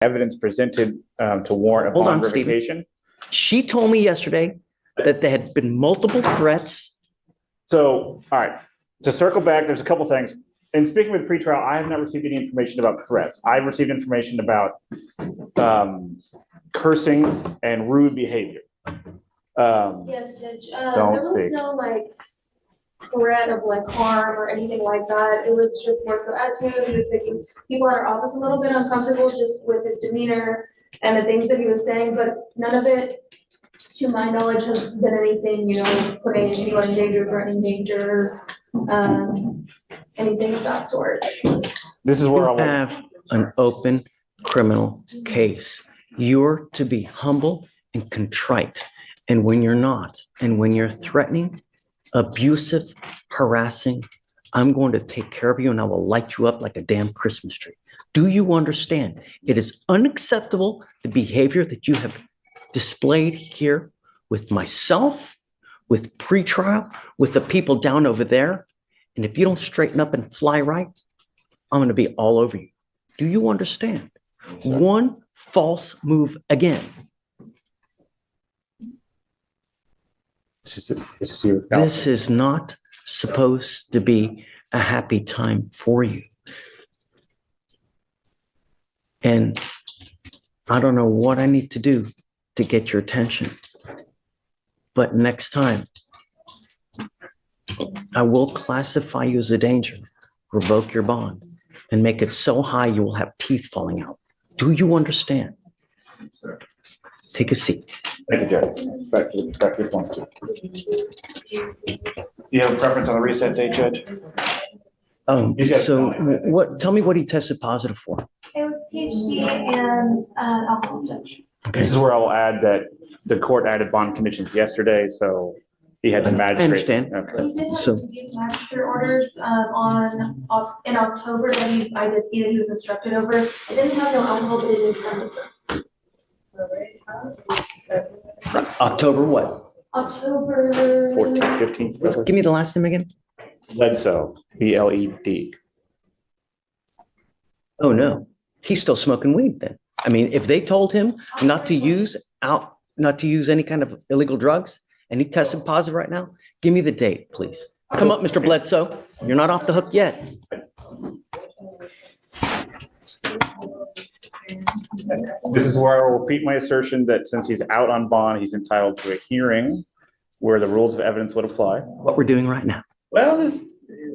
evidence presented to warrant a bond revocation. She told me yesterday that there had been multiple threats. So, all right, to circle back, there's a couple things. In speaking with pretrial, I have not received any information about threats. I've received information about cursing and rude behavior. Yes, Judge. There was no like threat of like harm or anything like that. It was just more so attitude. He was making people in our office a little bit uncomfortable just with his demeanor and the things that he was saying, but none of it, to my knowledge, has been anything, putting anyone in danger, threatening danger, anything of that sort. This is where I have an open criminal case. You're to be humble and contrite. And when you're not, and when you're threatening, abusive, harassing, I'm going to take care of you and I will light you up like a damn Christmas tree. Do you understand? It is unacceptable, the behavior that you have displayed here with myself, with pretrial, with the people down over there. And if you don't straighten up and fly right, I'm going to be all over you. Do you understand? One false move again. This is not supposed to be a happy time for you. And I don't know what I need to do to get your attention. But next time, I will classify you as a danger, revoke your bond, and make it so high you will have teeth falling out. Do you understand? Yes, sir. Take a seat. Thank you, Judge. Back to the point. Do you have a preference on the reset date, Judge? So tell me what he tested positive for. It was THC and alcohol, Judge. Okay. This is where I'll add that the court added bond conditions yesterday, so he had the magistrate. I understand. Okay. He did have these magistrate orders in October that I did see that he was instructed over. It didn't have no alcohol, but it did have October what? October 14th, 15th. Give me the last name again. Bledsoe, BLED. Oh no, he's still smoking weed then. I mean, if they told him not to use any kind of illegal drugs and he tested positive right now, give me the date, please. Come up, Mr. Bledsoe. You're not off the hook yet. This is where I will repeat my assertion that since he's out on bond, he's entitled to a hearing where the rules of evidence would apply. What we're doing right now. Well,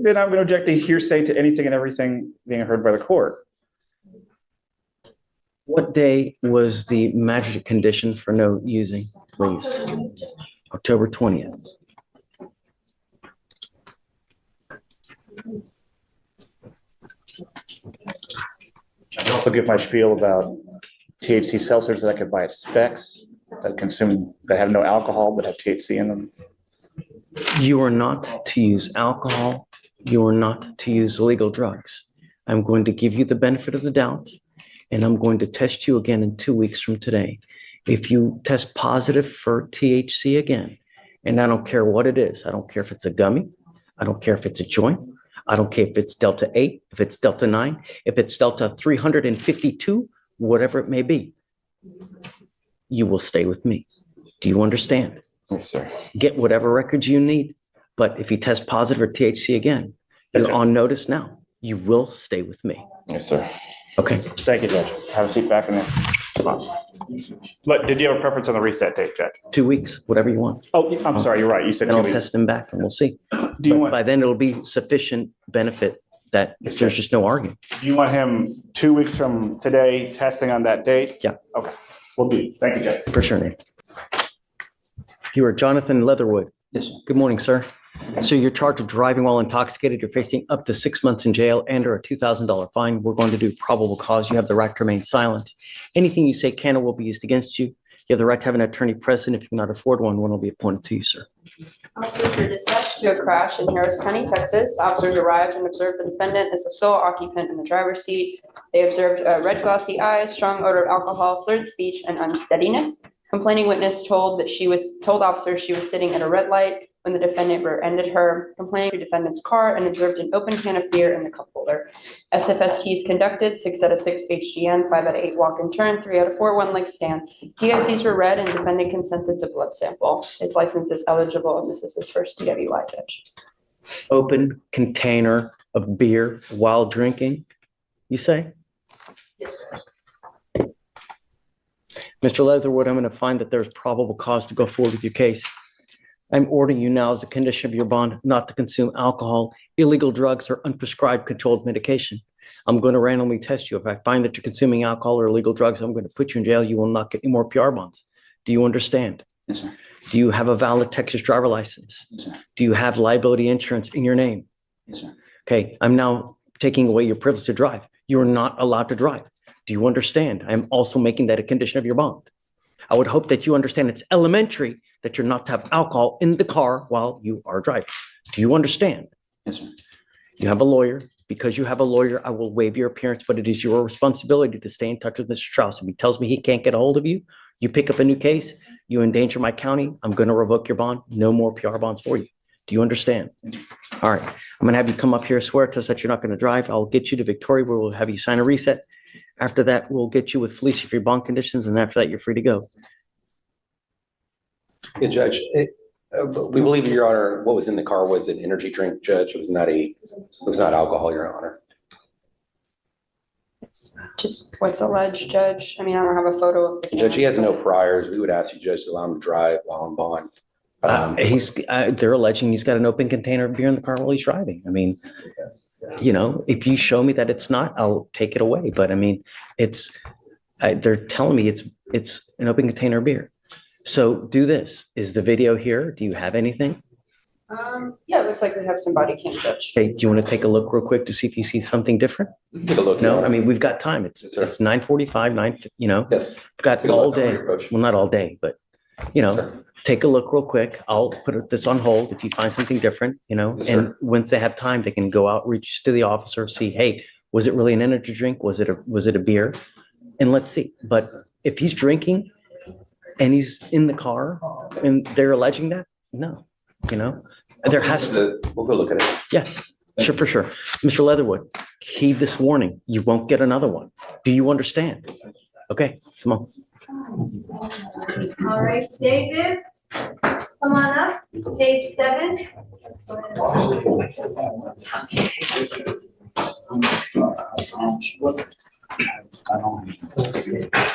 then I'm going to object to hearsay to anything and everything being heard by the court. What day was the magistrate condition for no using, please? October 20th. I also give my spiel about THC seltzers that I could buy at Specs that have no alcohol but have THC in them. You are not to use alcohol. You are not to use illegal drugs. I'm going to give you the benefit of the doubt, and I'm going to test you again in 2 weeks from today. If you test positive for THC again, and I don't care what it is, I don't care if it's a gummy, I don't care if it's a joint, I don't care if it's Delta 8, if it's Delta 9, if it's Delta 352, whatever it may be, you will stay with me. Do you understand? Yes, sir. Get whatever records you need. But if you test positive for THC again, you're on notice now. You will stay with me. Yes, sir. Okay. Thank you, Judge. Have a seat back in there. Come on. But did you have a preference on the reset date, Judge? 2 weeks, whatever you want. Oh, I'm sorry. You're right. You said And 2 I'll weeks. test them back and we'll see. Do you But want? by then it'll be sufficient benefit that Yes, there's Judge. just no argument. Do you want him 2 weeks from today testing on that date? Yeah. Okay. We'll do. Thank you, Judge. For sure, Nate. You are Jonathan Leatherwood. Yes, sir. Good morning, sir. So you're charged with driving while intoxicated. You're facing up to 6 months in jail and or a $2,000 fine. We're going to do probable cause. You have the right to remain silent. Anything you say can or will be used against you. You have the right to have an attorney present. If you cannot afford one will be appointed to you, sir. Officers were dispatched to a crash in Harris County, Texas. Officers arrived and observed the defendant as the sole occupant in the driver's seat. They observed red glossy eyes, strong odor of alcohol, slurred speech, and unsteadiness. Complaining witness told officers she was sitting at a red light when the defendant rear-ended her, complaining to defendant's car and observed an open can of beer in the cup holder. SFSTs conducted 6 out of 6 HGN, 5 out of 8 walk and turn, 3 out of 4 one-leg stand. DICs were read and defendant consented to blood sample. His license is eligible and this is his first DWI, Judge. Open container of beer while drinking, you say? Yes, Mr. Leatherwood, I'm going to find that there's probable cause to go forward with your case. I'm ordering you now as a condition of your bond not to consume alcohol, illegal drugs, or unprescribed controlled medication. I'm going to randomly test you. If I find that you're consuming alcohol or illegal drugs, I'm going to put you in jail. You will not get any more PR bonds. Do you understand? Yes, sir. Do you have a valid Texas driver license? Yes, sir. Do you have liability insurance in your name? Yes, sir. Okay, I'm now taking away your privilege to drive. You are not allowed to drive. Do you understand? I'm also making that a condition of your bond. I would hope that you understand it's elementary that you're not to have alcohol in the car while you are driving. Do you understand? Yes, sir. You have a lawyer. Because you have a lawyer, I will waive your appearance, but it is your responsibility to stay in touch with Mr. Strauss. If he tells me he can't get a hold of you, you pick up a new case, you endanger my county, I'm going to revoke your bond. No more PR bonds for you. Do you understand? All right. I'm going to have you come up here, swear to us that you're not going to drive. I'll get you to Victoria where we'll have you sign a reset. After that, we'll get you with Fleischer for your bond conditions. And after that, you're free to go. Yeah, Judge, we believe, Your Honor, what was in the car was an energy drink, Judge. It was not alcohol, Your Honor. It's just what's alleged, Judge. I mean, I don't have a photo of the Judge, he has can. no priors. We would ask you, Judge, to allow him to drive while on bond. They're alleging he's got an open container of beer in the car while he's driving. I mean, you know, if you show me that it's not, I'll take it away. But I mean, they're telling me it's an open container of beer. So do this. Is the video here? Do you have anything? Yeah, it looks like we have some body cam, Judge. Okay, do you want to take a look real quick to see if you see something different? Take a look. Your No, Honor. I mean, we've got time. It's Yes, sir. 9:45, you know, Yes. we've got Take a all look. I'm day. gonna approach. Well, not all day, but you know, Sir. take a look real quick. I'll put this on hold if you find something different, you know, Yes, and sir. once they have time, they can go out, reach to the officer, see, hey, was it really an energy drink? Was it a beer? And let's see. But if he's drinking and he's in the car and they're alleging that, no, you know, there has to, We'll go look at it. yeah, sure, for sure. Mr. Leatherwood, heed this warning. You won't get another one. Do you understand? Okay, come on. All right, Davis, come on up, page 7.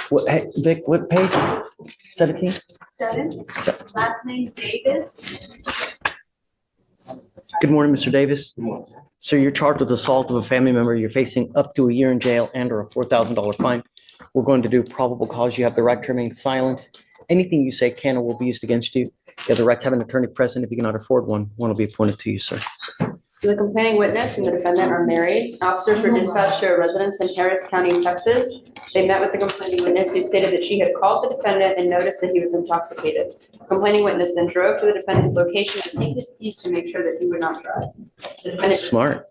What, hey, Vic, what page? 17? 7, Se- last name Davis. Good morning, Mr. Davis. So you're charged with assault of a family member. You're facing up to a year in jail and or a $4,000 fine. We're going to do probable cause. You have the right to remain silent. Anything you say can or will be used against you. You have the right to have an attorney present. If you cannot afford one, one will be appointed to you, sir. The complaining witness and the defendant are married. Officers were dispatched to a residence in Harris County, Texas. They met with the complaining witness who stated that she had called the defendant and noticed that he was intoxicated. The complaining witness then drove to the defendant's location to take his keys to make sure that he would not drive. The defendant Smart.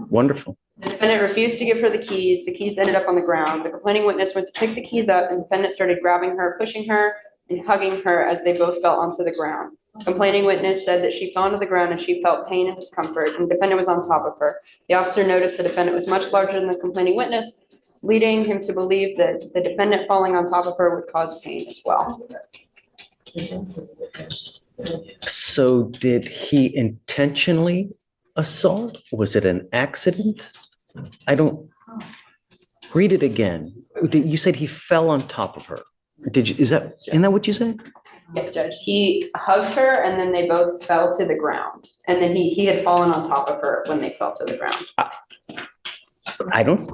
Wonderful. The defendant refused to give her the keys. The keys ended up on the ground. The complaining witness went to pick the keys up and the defendant started grabbing her, pushing her, and hugging her as they both fell onto the ground. Complaining witness said that she fell onto the ground and she felt pain and discomfort, and the defendant was on top of her. The officer noticed the defendant was much larger than the complaining witness, leading him to believe that the defendant falling on top of her would cause pain as well. So did he intentionally assault? Was it an accident? I don't, read it again. You said he fell on top of her. Isn't that what you said? Yes, Judge. He hugged her and then they both fell to the ground. And then he had fallen on top of her when they fell to the ground.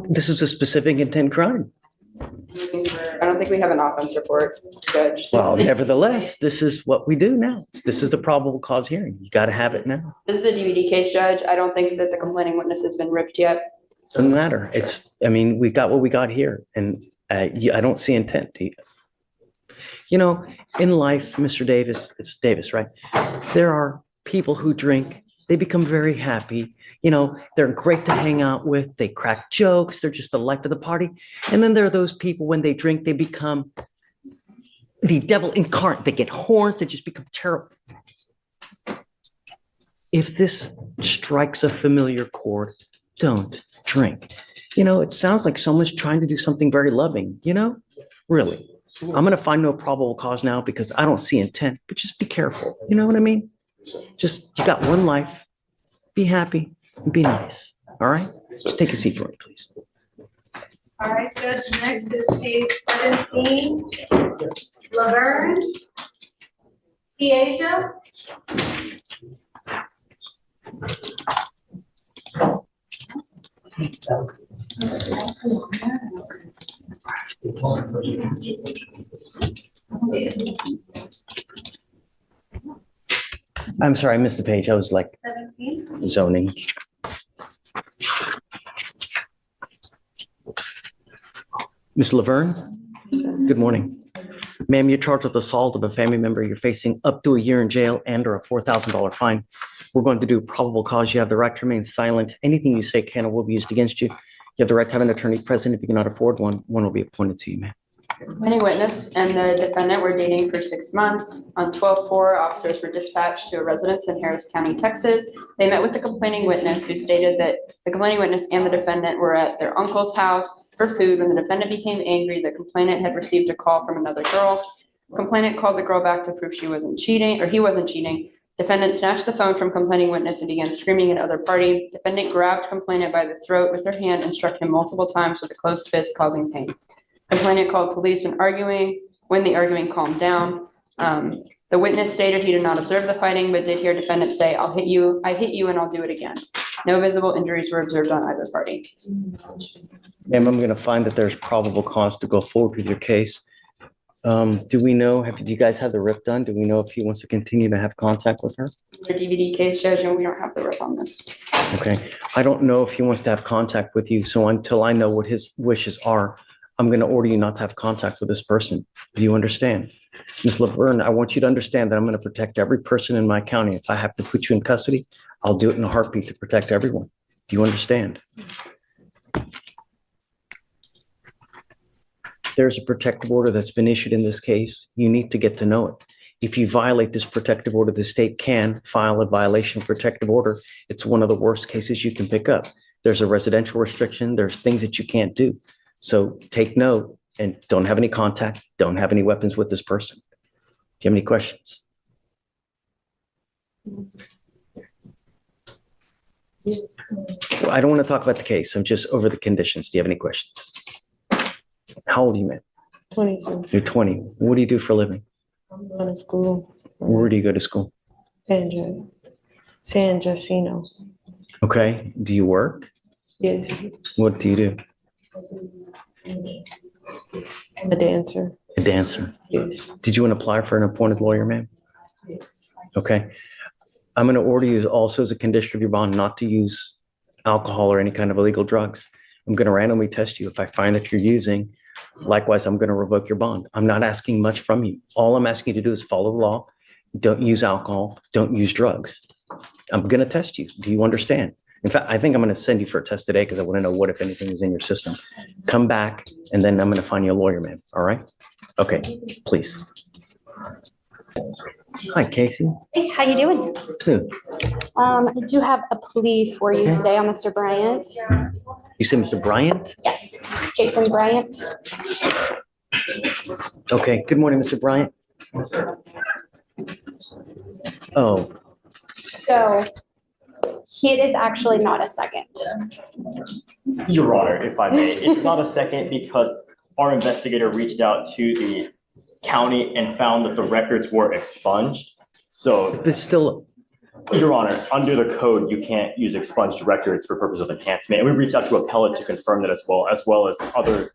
This is a specific intent crime. I don't think we have an offense report, Judge. Well, nevertheless, this is what we do now. This is the probable cause hearing. You got to have it now. This is a DVD case, Judge. I don't think that the complaining witness has been ripped yet. Doesn't matter. We got what we got here, and I don't see intent. You know, in life, Mr. Davis, it's Davis, right? There are people who drink. They become very happy. You know, they're great to hang out with. They crack jokes. They're just the life of the party. And then there are those people, when they drink, they become the devil incarnate. They get horns. They just become terrible. If this strikes a familiar chord, don't drink. You know, it sounds like someone's trying to do something very loving, you know? Really. I'm going to find no probable cause now because I don't see intent, but just be careful. You know what I mean? Just, you got one life. Be happy and be nice. All right? Just take a seat for me, please. All right, Judge, next is case 17, Laverne, Asia. I'm sorry, I missed the page. I was like 17. zoning. Ms. Laverne? Good morning. Ma'am, you're charged with assault of a family member. You're facing up to a year in jail and or a $4,000 fine. We're going to do probable cause. You have the right to remain silent. Anything you say can or will be used against you. You have the right to have an attorney present. If you cannot afford one, one will be appointed to you, ma'am. Any witness and the defendant were dating for 6 months. On 12/4, officers were dispatched to a residence in Harris County, Texas. They met with the complaining witness, who stated that the complaining witness and the defendant were at their uncle's house for food when the defendant became angry. The complainant had received a call from another girl. Complainant called the girl back to prove she wasn't cheating, or he wasn't cheating. Defendant snatched the phone from complaining witness and began screaming at other party. Defendant grabbed complainant by the throat with her hand and struck him multiple times with a closed fist, causing pain. Complainant called police when the arguing calmed down. The witness stated he did not observe the fighting, but did hear defendant say, I hit you and I'll do it again. No visible injuries were observed on either party. Ma'am, I'm going to find that there's probable cause to go forward with your case. Do we know, do you guys have the rip done? Do we know if he wants to continue to have contact with her? The DVD case, Judge, and we don't have the rip on this. Okay. I don't know if he wants to have contact with you. So until I know what his wishes are, I'm going to order you not to have contact with this person. Do you understand? Ms. Laverne, I want you to understand that I'm going to protect every person in my county. If I have to put you in custody, I'll do it in a heartbeat to protect everyone. Do you understand? There's a protective order that's been issued in this case. You need to get to know it. If you violate this protective order, the state can file a violation of protective order. It's one of the worst cases you can pick up. There's a residential restriction. There's things that you can't do. So take note and don't have any contact. Don't have any weapons with this person. Do you have any questions? Well, I don't want to talk about the case. I'm just over the conditions. Do you have any questions? How old are you, man? 22. You're 20. What do you do for a living? I'm going to school. Where do you go to school? San Jacinto. Okay. Do you work? Yes. What do you do? A dancer. A dancer. Yes. Did you want to apply for an appointed lawyer, ma'am? Okay. I'm going to order you also as a condition of your bond not to use alcohol or any kind of illegal drugs. I'm going to randomly test you. If I find that you're using, likewise, I'm going to revoke your bond. I'm not asking much from you. All I'm asking you to do is follow the law. Don't use alcohol. Don't use drugs. I'm going to test you. Do you understand? In fact, I think I'm going to send you for a test today because I want to know what, if anything, is in your system. Come back, and then I'm going to find you a lawyer, man. All right? Okay, please. Hi, Casey. Hey, how you doing? Good. I do have a plea for you Okay. today on Mr. Bryant. You said Mr. Bryant? Yes, Jason Bryant. Okay, good morning, Mr. Bryant. Oh, So it is actually not a second. Your Honor, if I may, it's not a second because our investigator reached out to the county and found that the records were expunged. So, but still, Your Honor, under the code, you can't use expunged records for purpose of enhancement. And we reached out to appellate to confirm that as well as other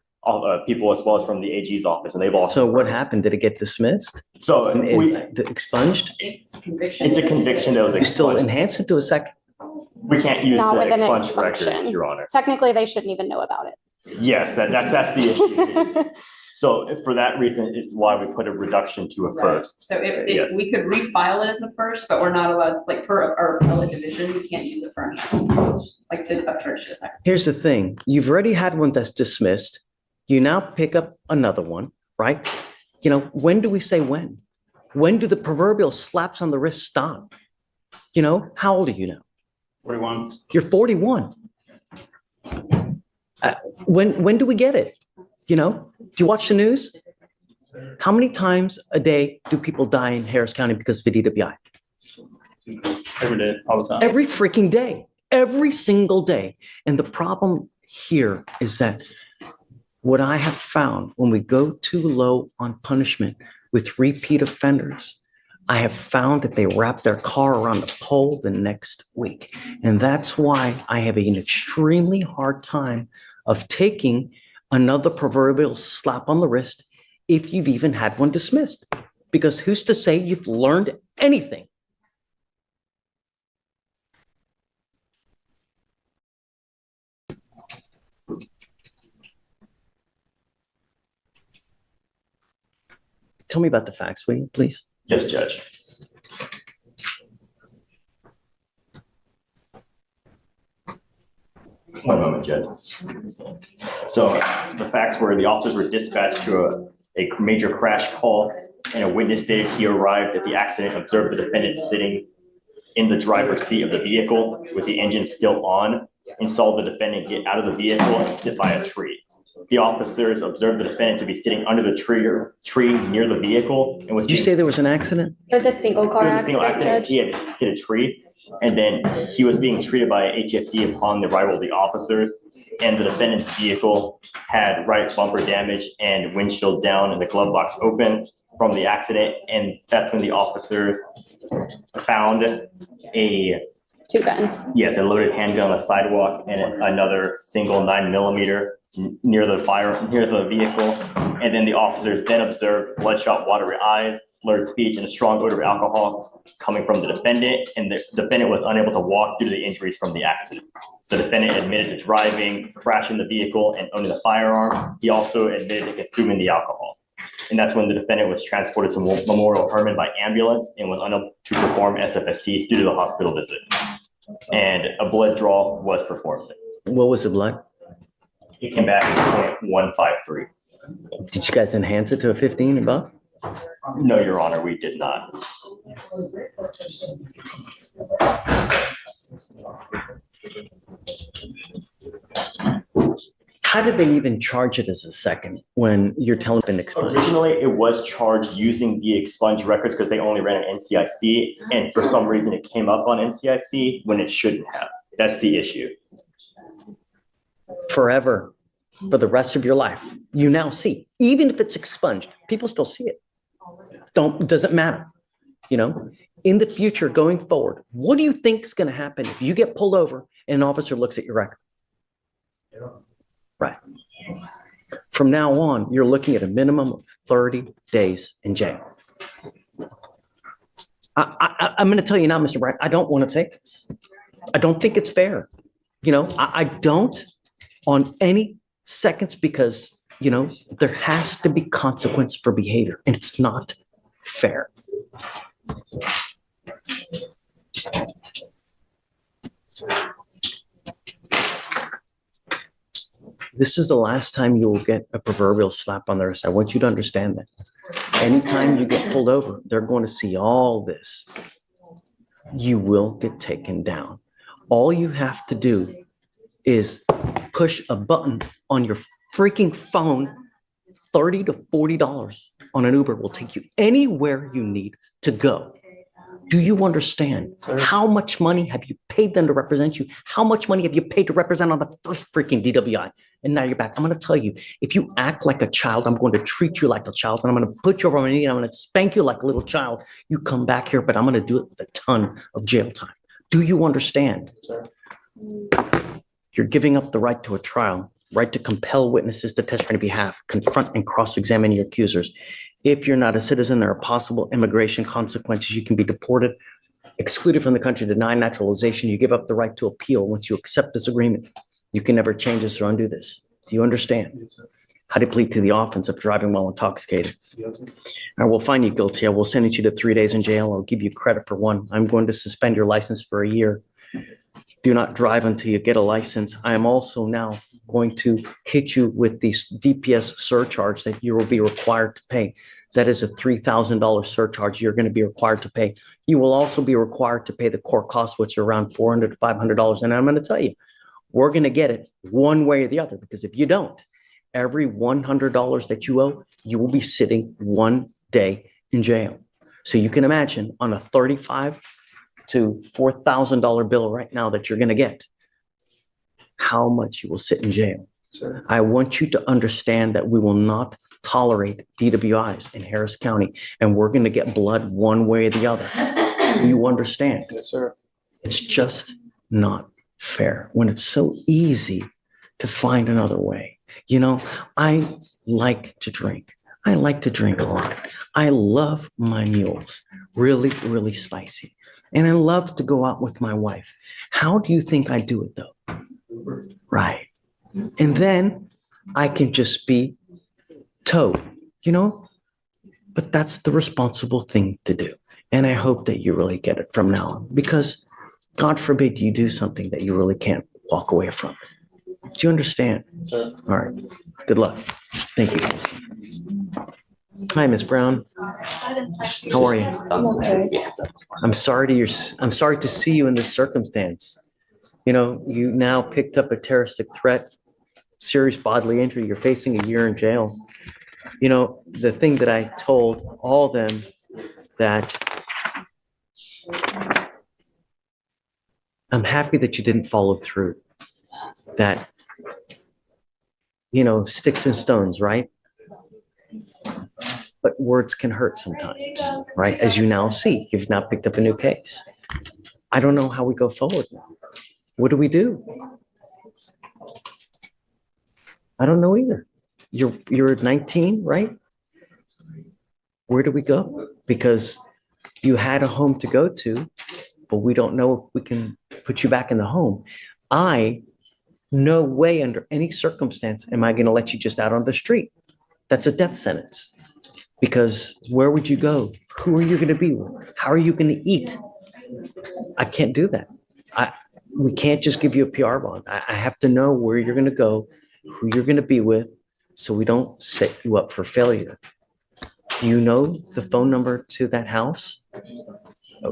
people, as well as from the AG's office, and they've all. so what happened? Did it get dismissed? So Expunged? It's a conviction. it's a conviction that was You still expunged. enhance it to a second? We can't use Not the with an expunged records, expulsion. Your Honor. Technically, they shouldn't even know about it. Yes, that's the issue. So for that reason is why we put a reduction to a first. So if Yes. we could refile it as a first, but we're not allowed, like per our appellate division, we can't use it for enhancement purposes, like to upcharge to a second. Here's the thing. You've already had one that's dismissed. You now pick up another one, right? You know, when do we say when? When do the proverbial slaps on the wrist stop? You know, how old are you now? 41. You're 41. When do we get it? You know, do you watch the news? How many times a day do people die in Harris County because of the DWI? Every day, all the time. Every freaking day, every single day. And the problem here is that what I have found when we go too low on punishment with repeat offenders, I have found that they wrap their car around the pole the next week. And that's why I have an extremely hard time of taking another proverbial slap on the wrist if you've even had one dismissed. Because who's to say you've learned anything? Tell me about the facts, will you, please? Yes, Judge. One moment, Judge. So the facts were the officers were dispatched to a major crash call, and a witness stated he arrived at the accident, observed the defendant sitting in the driver's seat of the vehicle with the engine still on, and saw the defendant get out of the vehicle and sit by a tree. The officers observed the defendant to be sitting under the tree near the vehicle and was. Did you say there was an accident? It was a single car accident, Judge. He had hit a tree, and then he was being treated by HFD upon the arrival of the officers. And the defendant's vehicle had right bumper damage and windshield down and the glove box open from the accident. And that's when the officers found Two guns. a loaded handgun on the sidewalk and another single 9mm near the vehicle. And then the officers then observed bloodshot, watery eyes, slurred speech, and a strong odor of alcohol coming from the defendant. And the defendant was unable to walk due to the injuries from the accident. So the defendant admitted to driving, crashing the vehicle, and owning the firearm. He also admitted to consuming the alcohol. And that's when the defendant was transported to Memorial Hermann by ambulance and was unable to perform SFSTs due to the hospital visit. And a blood draw was performed. What was the blood? It came back at 0.153. Did you guys enhance it to a 15 above? No, Your Honor, we did not. How did they even charge it as a second when you're telling them expunged? Originally, it was charged using the expunged records because they only ran an NCIC, and for some reason it came up on NCIC when it shouldn't have. That's the issue. Forever, for the rest of your life, you now see, even if it's expunged, people still see it. Doesn't matter. You know, in the future, going forward, what do you think is going to happen if you get pulled over and an officer looks at your record? Right. From now on, you're looking at a minimum of 30 days in jail. I'm going to tell you now, Mr. Bryant, I don't want to take this. I don't think it's fair. You know, I don't on any seconds because, you know, there has to be consequence for behavior and it's not fair. This is the last time you will get a proverbial slap on the wrist. I want you to understand that. Anytime you get pulled over, they're going to see all this. You will get taken down. All you have to do is push a button on your freaking phone. $30 to $40 on an Uber will take you anywhere you need to go. Do you understand how much money have you paid them to represent you? How much money have you paid to represent on the first freaking DWI? And now you're back. I'm going to tell you, if you act like a child, I'm going to treat you like a child and I'm going to put you over on my knee and I'm going to spank you like a little child. You come back here, but I'm going to do it with a ton of jail time. Do you understand? You're giving up the right to a trial, right to compel witnesses to testify on your behalf, confront and cross-examine your accusers. If you're not a citizen, there are possible immigration consequences. You can be deported, excluded from the country, denied naturalization. You give up the right to appeal once you accept this agreement. You can never change this or undo this. Do you understand? How to plead to the offense of driving while intoxicated. I will find you guilty. I will send you to 3 days in jail. I'll give you credit for 1. I'm going to suspend your license for a year. Do not drive until you get a license. I am also now going to hit you with these DPS surcharge that you will be required to pay. That is a $3,000 surcharge you're going to be required to pay. You will also be required to pay the court costs, which are around $400 to $500. And I'm going to tell you, we're going to get it one way or the other, because if you don't, every $100 that you owe, you will be sitting 1 day in jail. So you can imagine on a $35,000 to $4,000 bill right now that you're going to get, how much you will sit in jail. Sure. I want you to understand that we will not tolerate DWIs in Harris County, and we're going to get blood one way or the other. You understand? Yes, sir. It's just not fair when it's so easy to find another way. You know, I like to drink. I like to drink a lot. I love my meals really, really spicy. And I love to go out with my wife. How do you think I do it though? Right. And then I can just be towed, you know, but that's the responsible thing to do. And I hope that you really get it from now on, because God forbid you do something that you really can't walk away from. Do you understand? Sir. All right. Good luck. Thank you. Hi, Miss Brown. How are you? I'm sorry to see you in this circumstance. You know, you now picked up a terroristic threat, serious bodily injury. You're facing a year in jail. You know, the thing that I told all them that I'm happy that you didn't follow through. That, you know, sticks and stones, right? But words can hurt sometimes, right? As you now see, you've now picked up a new case. I don't know how we go forward now. What do we do? I don't know either. You're 19, right? Where do we go? Because you had a home to go to, but we don't know if we can put you back in the home. No way under any circumstance am I going to let you just out on the street. That's a death sentence. Because where would you go? Who are you going to be with? How are you going to eat? I can't do that. We can't just give you a PR bond. I have to know where you're going to go, who you're going to be with, so we don't set you up for failure. Do you know the phone number to that house?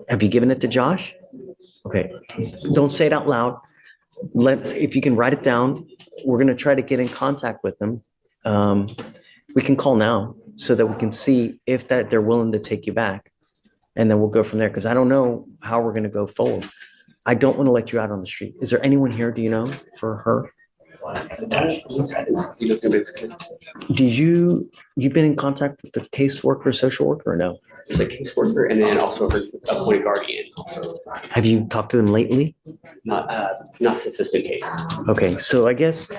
Have you given it to Josh? Okay. Don't say it out loud. If you can write it down, we're going to try to get in contact with them. We can call now so that we can see if they're willing to take you back, and then we'll go from there. Because I don't know how we're going to go forward. I don't want to let you out on the street. Is there anyone here, do you know, for her? You've been in contact with the caseworker, social worker, or no? There's a caseworker and then also her appointed guardian. Have you talked to them lately? Not since this new case. Okay, so I guess,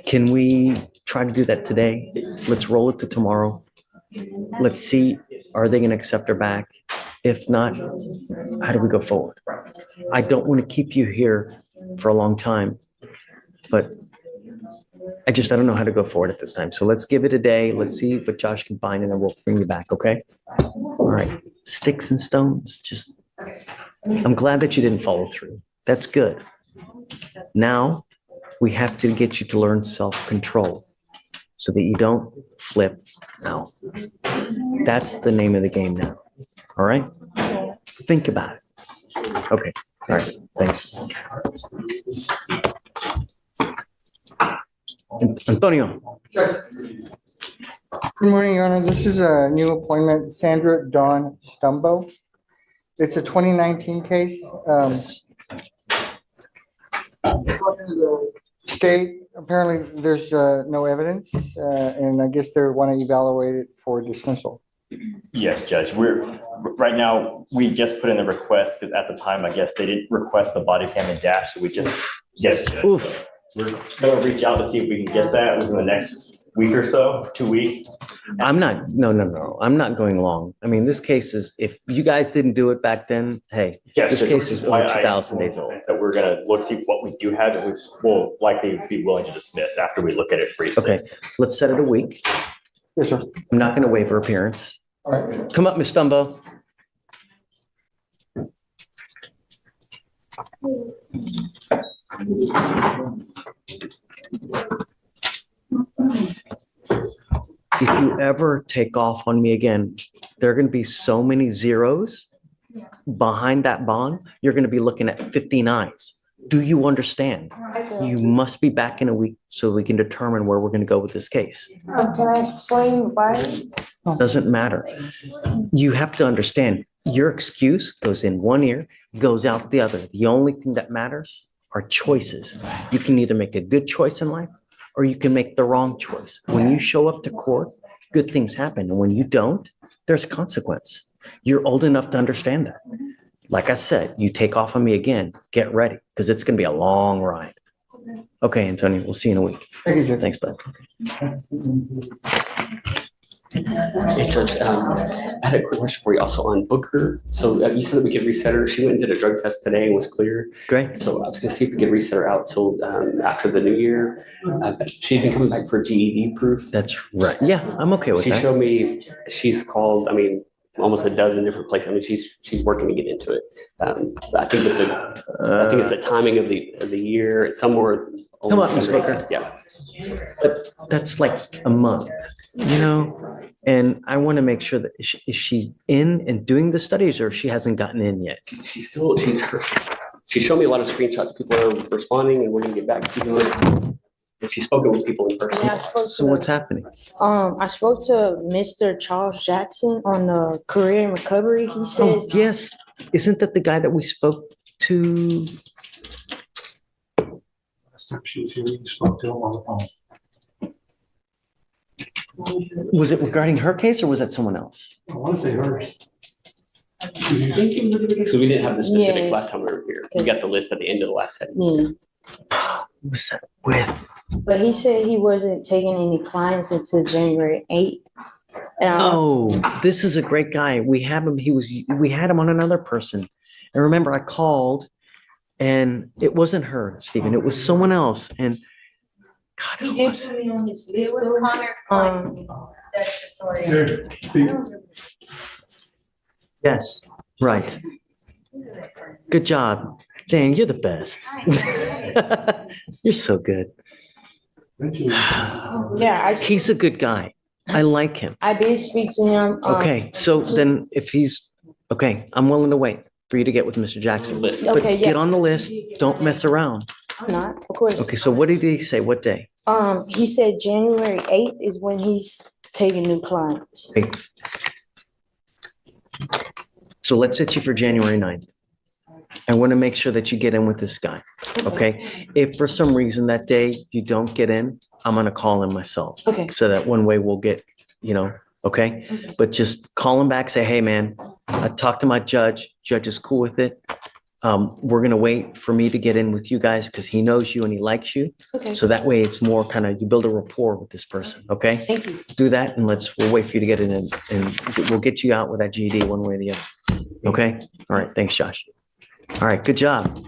can we try to do that today? Let's roll it to tomorrow. Let's see, are they going to accept her back? If not, how do we go forward? I don't want to keep you here for a long time, but I don't know how to go forward at this time. So let's give it a day. Let's see what Josh can find, and then we'll bring you back, okay? All right, sticks and stones, I'm glad that you didn't follow through. That's good. Now, we have to get you to learn self-control so that you don't flip out. That's the name of the game now. All right? Think about it. Okay. All right. Thanks. Antonio. Good morning, Your Honor. This is a new appointment, Sandra Dawn Stumbo. It's a 2019 case. State, apparently there's no evidence, and I guess they want to evaluate it for dismissal. Yes, Judge. Right now, we just put in the request because at the time, I guess they didn't request the body cam and dash. So yes, Judge. Oof. We're going to reach out to see if we can get that within the next week or so, 2 weeks. No. I'm not going long. I mean, this case is, if you guys didn't do it back then, hey, Yes, this Judge, case is why over 2,000 days old. That we're going to look, see what we do have, and we will likely be willing to dismiss after we look at it briefly. Okay, let's set it a week. Yes, sir. I'm not going to waive her appearance. All right. Come up, Ms. Stumbo. If you ever take off on me again, there are going to be so many zeros behind that bond. You're going to be looking at 59s. Do you understand? You must be back in a week so we can determine where we're going to go with this case. Can I explain why? Doesn't matter. You have to understand, your excuse goes in one ear, goes out the other. The only thing that matters are choices. You can either make a good choice in life or you can make the wrong choice. When you show up to court, good things happen. And when you don't, there's consequence. You're old enough to understand that. Like I said, you take off on me again, get ready, because it's going to be a long ride. Okay, Antonio, we'll see you in a week. Thank you, Judge. Thanks, bud. Hey, Judge, I had a quick question for you also on Booker. So you said that we could reset her. She went and did a drug test today and was clear. Great. So I was gonna see if we could reset her out till after the new year. She'd been coming back for GED proof. That's right. Yeah, I'm okay with She that. showed me, she's called, I mean, almost a dozen different places. I mean, she's working to get into it. I think that I think it's the timing of the year. It's somewhere. Come on, Ms. Booker. Yeah. But that's like a month, you know? And I want to make sure that, is she in and doing the studies or she hasn't gotten in yet? She showed me a lot of screenshots. People are responding and we're gonna get back to you. And she's spoken with people in person. Yeah, I spoke So to, what's happening? I spoke to Mr. Charles Jackson on the career and recovery. He Oh, says, yes. Isn't that the guy that we spoke to? Last time she was here, we spoke to him on the phone. Was it regarding her case or was that someone else? I want to say hers. So we didn't have the specific Yeah. last time we were here. We got the list at the end of the last session. yeah. Was that with? But he said he wasn't taking any clients until January 8th. And Oh, this is a great guy. We have him. We had him on another person. And remember, I called and it wasn't her, Stephen. It was someone else. And God, who was it? me on his It was Connor's client. Here, see, Yes, right. Good job. Dan, you're the best. You're so good. Yeah, He's a good guy. I like him. I did speak to him. Okay, so then if he's, okay, I'm willing to wait for you to get with Mr. Jackson. List. But Okay, yeah. get on the list. Don't mess around. I'm not, of course. Okay, so what did he say? What day? He said January 8th is when he's taking new clients. Okay. So let's set you for January 9th. I want to make sure that you get in with this guy, okay? If for some reason that day you don't get in, I'm gonna call him myself. Okay. So that one way we'll get, okay? But just call him back, say, hey, man, I talked to my judge is cool with it. We're gonna wait for me to get in with you guys because he knows you and he likes you. Okay. So that way it's more kind of, you build a rapport with this person, okay? Thank you. Do that and we'll wait for you to get in and we'll get you out with that GED one way or the other. Okay? All right, thanks, Josh. All right, good job.